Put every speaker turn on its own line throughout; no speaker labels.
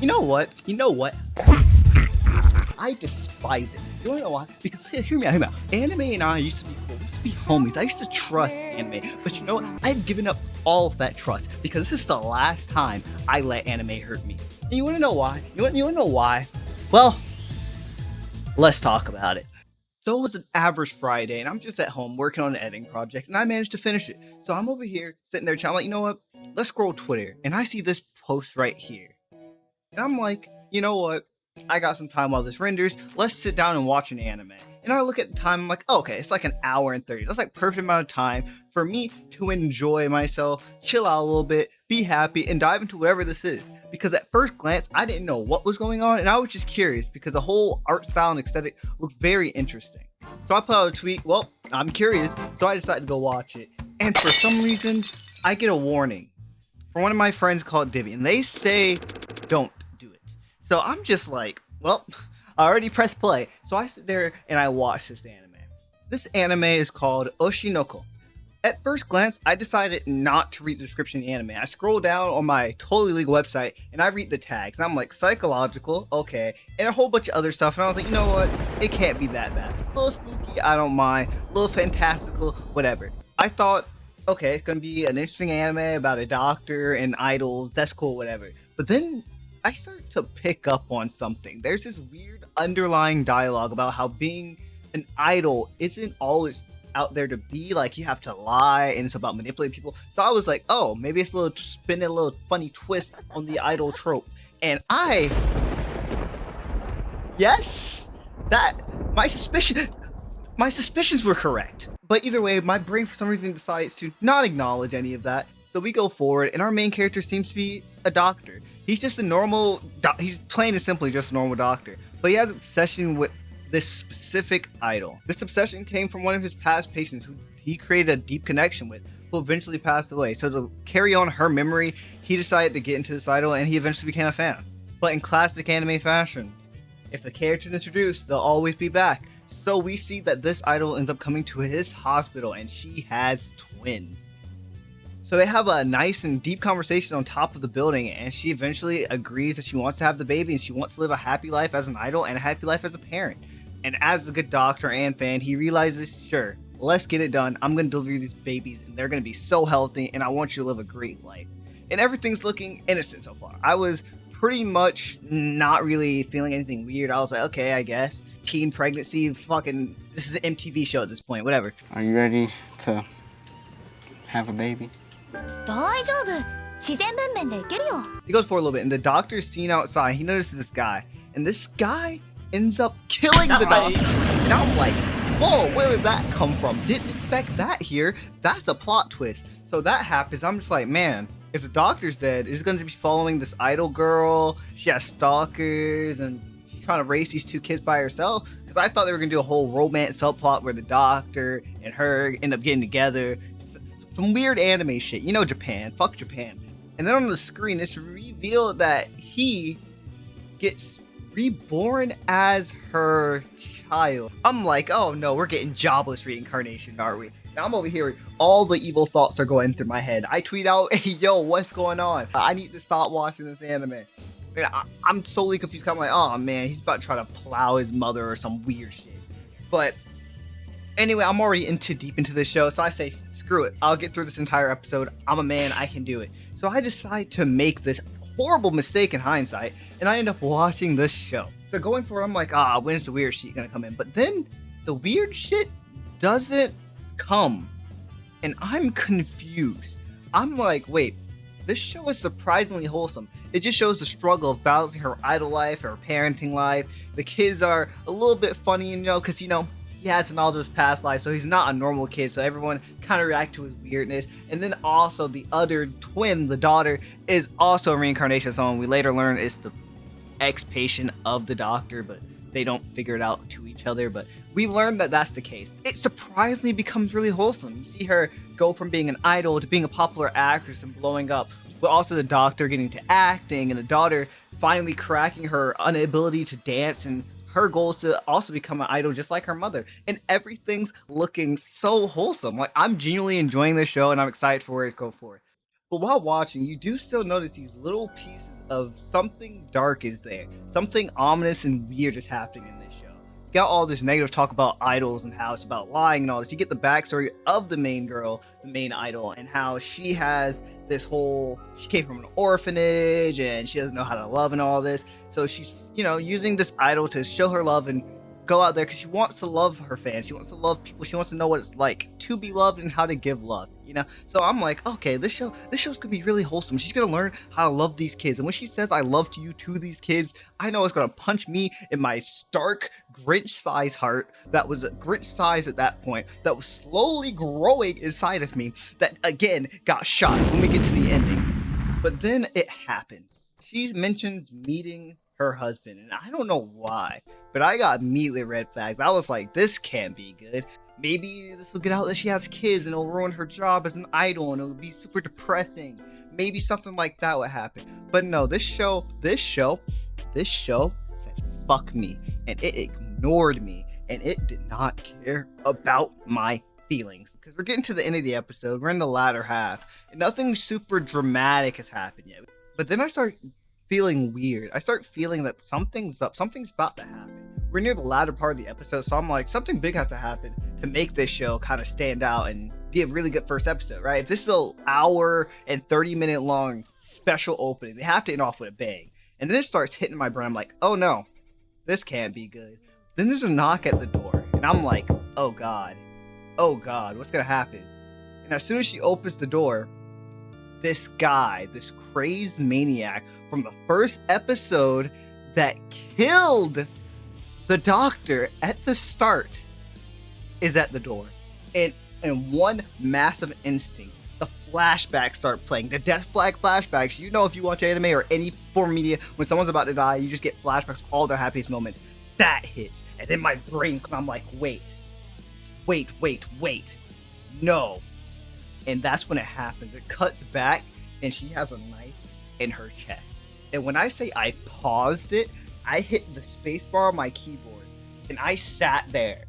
You know what? I despise it. You wanna know why? Because hear me out. Anime and I used to be cool. We used to be homies. I used to trust anime. But you know what? I've given up all of that trust because this is the last time I let anime hurt me. And you wanna know why? You wanna know why? Well, let's talk about it. So it was an average Friday, and I'm just at home working on an editing project, and I managed to finish it. So I'm over here sitting there, I'm like, you know what? Let's scroll Twitter, and I see this post right here, and I'm like, you know what? I got some time while this renders. Let's sit down and watch an anime. And I look at the time, I'm like, oh, okay, it's like an hour and 30. That's like perfect amount of time for me to enjoy myself, chill out a little bit, be happy, and dive into whatever this is. Because at first glance, I didn't know what was going on, and I was just curious because the whole art style and aesthetic looked very interesting. So I put out a tweet, well, I'm curious, so I decided to go watch it. And for some reason, I get a warning from one of my friends called Divvy, and they say, don't do it. So I'm just like, well, I already pressed play. So I sit there and I watch this anime. This anime is called Oshi No Ko. At first glance, I decided not to read the description of the anime. I scroll down on my totally legal website and I read the tags. And I'm like, psychological, okay, and a whole bunch of other stuff. And I was like, you know what? It can't be that bad. It's a little spooky, I don't mind. A little fantastical, whatever. I thought, okay, it's gonna be an interesting anime about a doctor and idols. That's cool, whatever. But then I started to pick up on something. There's this weird underlying dialogue about how being an idol isn't always out there to be, like you have to lie and it's about manipulating people. So I was like, oh, maybe it's a little spinning a little funny twist on the idol trope. And yes, that my suspicions were correct. But either way, my brain for some reason decides to not acknowledge any of that. So we go forward and our main character seems to be a doctor. He's just a normal, he's plain and simply just a normal doctor. But he has an obsession with this specific idol. This obsession came from one of his past patients who he created a deep connection with, who eventually passed away. So to carry on her memory, he decided to get into this idol and he eventually became a fan. But in classic anime fashion, if the character's introduced, they'll always be back. So we see that this idol ends up coming to his hospital and she has twins. So they have a nice and deep conversation on top of the building, and she eventually agrees that she wants to have the baby and she wants to live a happy life as an idol and a happy life as a parent. And as a good doctor and fan, he realizes, sure, let's get it done. I'm going to deliver these babies and they're going to be so healthy and I want you to live a great life. And everything's looking innocent so far. I was pretty much not really feeling anything weird. I was like, okay, I guess. Teen pregnancy, fucking, this is an MTV show at this point, whatever.
Are you ready to have a baby?
大丈夫。自然分娩でいけるよ。
He goes for a little bit, and the doctor's seen outside. He notices this guy, and this guy ends up killing the doctor. And I'm like, whoa, where did that come from? Didn't expect that here. That's a plot twist. So that happens. I'm just like, man, if the doctor's dead, is going to be following this idol girl. She has stalkers, and she's trying to raise these two kids by herself. Because I thought they were going to do a whole romance subplot where the doctor and her end up getting together. Some weird anime shit. You know Japan. Fuck Japan. And then on the screen, it's revealed that he gets reborn as her child. I'm like, oh no, we're getting jobless reincarnation, aren't we? Now I'm over here, all the evil thoughts are going through my head. I tweet out, hey yo, what's going on? I need to stop watching this anime. And I'm solely confused. I'm like, oh man, he's about to try to plow his mother or some weird shit. But anyway, I'm already deep into this show, so I say, screw it. I'll get through this entire episode. I'm a man, I can do it. So I decide to make this horrible mistake in hindsight, and I end up watching this show. So going for it, I'm like, when is the weird shit gonna come in? But then the weird shit doesn't come, and I'm confused. I'm like, wait, this show is surprisingly wholesome. It just shows the struggle of balancing her idol life, her parenting life. The kids are a little bit funny, because, he has knowledge of his past life, so he's not a normal kid, so everyone kind of react to his weirdness. And then also the other twin, the daughter, is also a reincarnation of someone we later learn is the ex-patient of the doctor, but they don't figure it out to each other. But we learn that that's the case. It surprisingly becomes really wholesome. You see her go from being an idol to being a popular actress and blowing up, but also the doctor getting to acting and the daughter finally cracking her inability to dance, and her goal is to also become an idol just like her mother. And everything's looking so wholesome. Like, I'm genuinely enjoying this show and I'm excited for where it's going forward. But while watching, you do still notice these little pieces of something dark is there. Something ominous and weird is happening in this show. You got all this negative talk about idols and how it's about lying and all this. You get the backstory of the main girl, the main idol, and how she has this whole, she came from an orphanage and she doesn't know how to love and all this. So she's, using this idol to show her love and go out there because she wants to love her fans. She wants to love people. She wants to know what it's like to be loved and how to give love, So I'm like, okay, this show's gonna be really wholesome. She's gonna learn how to love these kids. And when she says I love you to these kids, I know it's gonna punch me in my stark Grinch-sized heart that was Grinch-sized at that point, that was slowly growing inside of me, that again got shot when we get to the ending. But then it happens. She mentions meeting her husband, and I don't know why, but I got immediately red flags. I was like, this can't be good. Maybe this will get out that she has kids and it'll ruin her job as an idol and it'll be super depressing. Maybe something like that would happen. But no, this show said fuck me, and it ignored me, and it did not care about my feelings. Because we're getting to the end of the episode, we're in the latter half, and nothing super dramatic has happened yet. But then I start feeling weird. I start feeling that something's up, something's about to happen. We're near the latter part of the episode, so I'm like, something big has to happen to make this show kind of stand out and be a really good first episode, right? If this is an hour and 30-minute long special opening, they have to end off with a bang. And then it starts hitting my brain. I'm like, oh no, this can't be good. Then there's a knock at the door, and I'm like, oh god, what's gonna happen? And as soon as she opens the door, this guy, this crazed maniac from the first episode that killed the doctor at the start is at the door. And in one massive instinct, the flashbacks start playing. The death flag flashbacks. If you watch anime or any form of media, when someone's about to die, you just get flashbacks of all their happiest moments. That hits. And then my brain, I'm like, wait. No. And that's when it happens. It cuts back, and she has a knife in her chest. And when I say I paused it, I hit the spacebar on my keyboard, and I sat there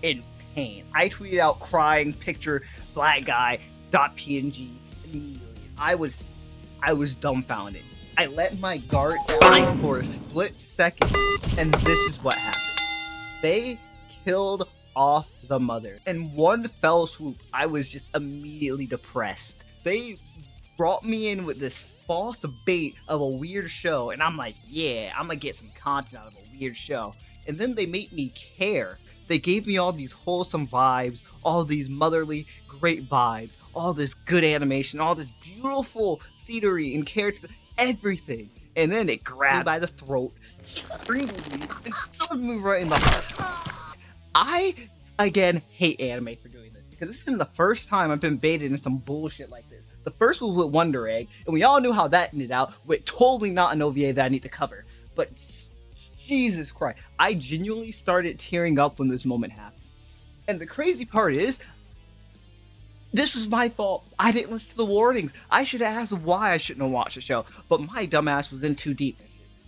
in pain. I tweeted out crying picture black guy .png immediately. I was dumbfounded. I let my guard down for a split second, and this is what happened. They killed off the mother. In one fell swoop, I was just immediately depressed. They brought me in with this false bait of a weird show, and I'm like, yeah, I'm gonna get some content out of a weird show. And then they made me care. They gave me all these wholesome vibes, all these motherly great vibes, all this good animation, all this beautiful scenery and characters, everything. And then it grabbed me by the throat, strangled me, and stabbed me right in the heart. I, again, hate anime for doing this, because this isn't the first time I've been baited into some bullshit like this. The first was with Wonder Egg, and we all knew how that ended out, with totally not an OVA that I need to cover. But Jesus Christ, I genuinely started tearing up when this moment happened. And the crazy part is, this was my fault. I didn't listen to the warnings. I should have asked why I shouldn't have watched the show, but my dumbass was in too deep.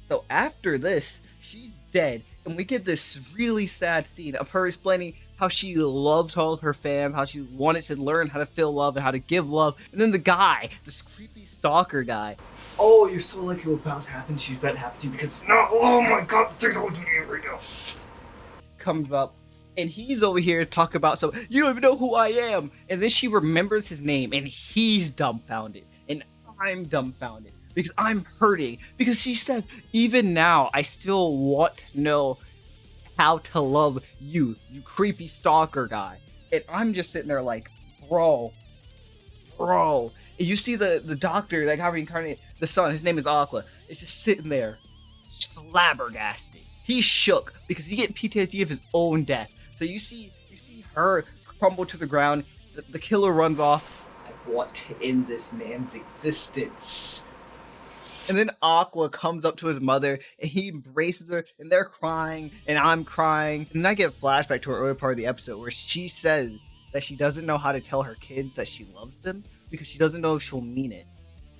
So after this, she's dead, and we get this really sad scene of her explaining how she loves all of her fans, how she wanted to learn how to feel love and how to give love. And then the guy, this creepy stalker guy, oh, you're so lucky what's about to happen. She's about to happen to you because if not, oh my god, the thing's holding me right now. Comes up, and he's over here talking about, so you don't even know who I am. And then she remembers his name, and he's dumbfounded, and I'm dumbfounded because I'm hurting, because she says, even now, I still want to know how to love you, you creepy stalker guy. And I'm just sitting there like, bro. And you see the doctor that got reincarnated, the son, his name is Aqua, is just sitting there, flabbergasted. He's shook because he get PTSD of his own death. So you see her crumble to the ground. The killer runs off. I want to end this man's existence. And then Aqua comes up to his mother, and he embraces her, and they're crying, and I'm crying. And then I get a flashback to her earlier part of the episode where she says that she doesn't know how to tell her kids that she loves them because she doesn't know if she'll mean it.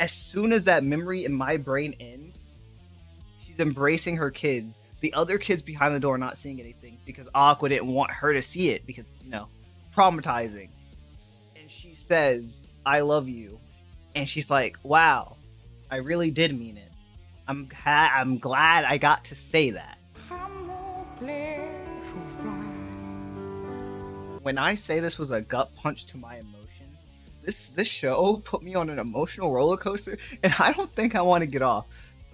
As soon as that memory in my brain ends, she's embracing her kids. The other kids behind the door are not seeing anything because Aqua didn't want her to see it because, traumatizing. And she says, I love you. And she's like, wow, I really did mean it. I'm glad I got to say that. When I say this was a gut punch to my emotion, this show put me on an emotional roller coaster, and I don't think I want to get off.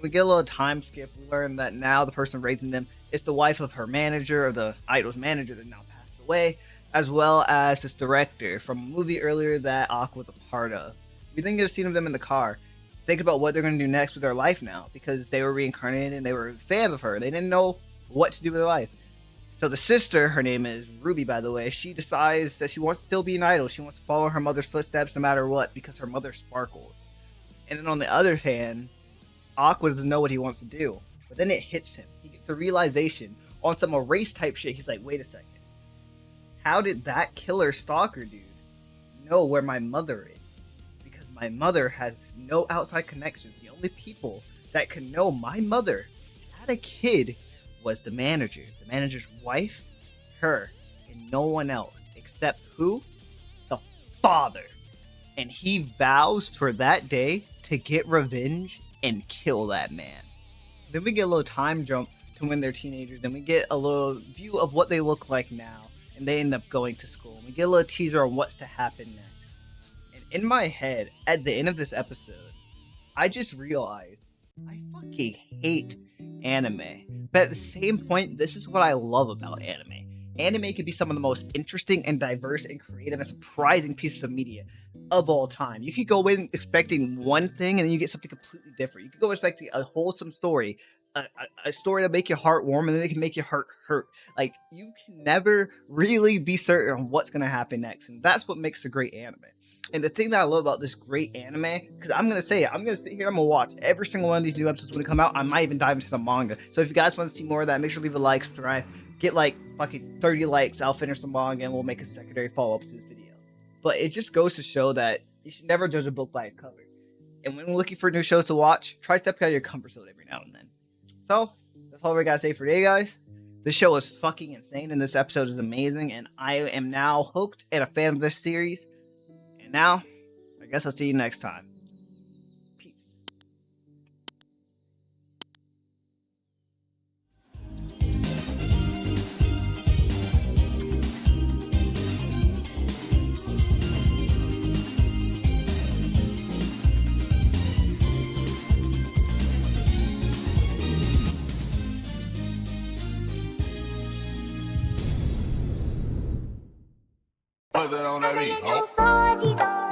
We get a little time skip. We learn that now the person raising them is the wife of her manager, or the idol's manager that now passed away, as well as this director from a movie earlier that Aqua was a part of. We then get a scene of them in the car, think about what they're going to do next with their life now, because they were reincarnated and they were fans of her. They didn't know what to do with their life. So the sister, her name is Ruby, by the way, she decides that she wants to still be an idol. She wants to follow her mother's footsteps no matter what, because her mother sparkled. And then on the other hand, Aqua doesn't know what he wants to do. But then it hits him. He gets the realization on some erase type shit. He's like, wait a second. How did that killer stalker dude know where my mother is? Because my mother has no outside connections. The only people that can know my mother had a kid was the manager. The manager's wife, her, and no one else. Except who? The father. And he vows for that day to get revenge and kill that man. Then we get a little time jump to when they're teenagers. Then we get a little view of what they look like now. And they end up going to school. And we get a little teaser on what's to happen next. And in my head, at the end of this episode, I just realized I fucking hate anime. But at the same point, this is what I love about anime. Anime can be some of the most interesting and diverse and creative and surprising pieces of media of all time. You could go in expecting one thing and then you get something completely different. You could go expecting a wholesome story, a story to make your heart warm, and then it can make your heart hurt. Like, you can never really be certain on what's going to happen next. And that's what makes a great anime. And the thing that I love about this great anime, because I'm going to say it, I'm going to sit here, I'm going to watch every single one of these new episodes when they come out. I might even dive into some manga. So if you guys want to see more of that, make sure to leave a like, subscribe, get like fucking 30 likes, I'll finish the manga, and we'll make a secondary follow-up to this video. But it just goes to show that you should never judge a book by its cover. And when looking for new shows to watch, try stepping out of your comfort zone every now and then. So, that's all we gotta say for today, guys. This show is fucking insane, and this episode is amazing, and I am now hooked and a fan of this series. And now, I guess I'll see you next time. Peace.
Was it on that beat? Oh.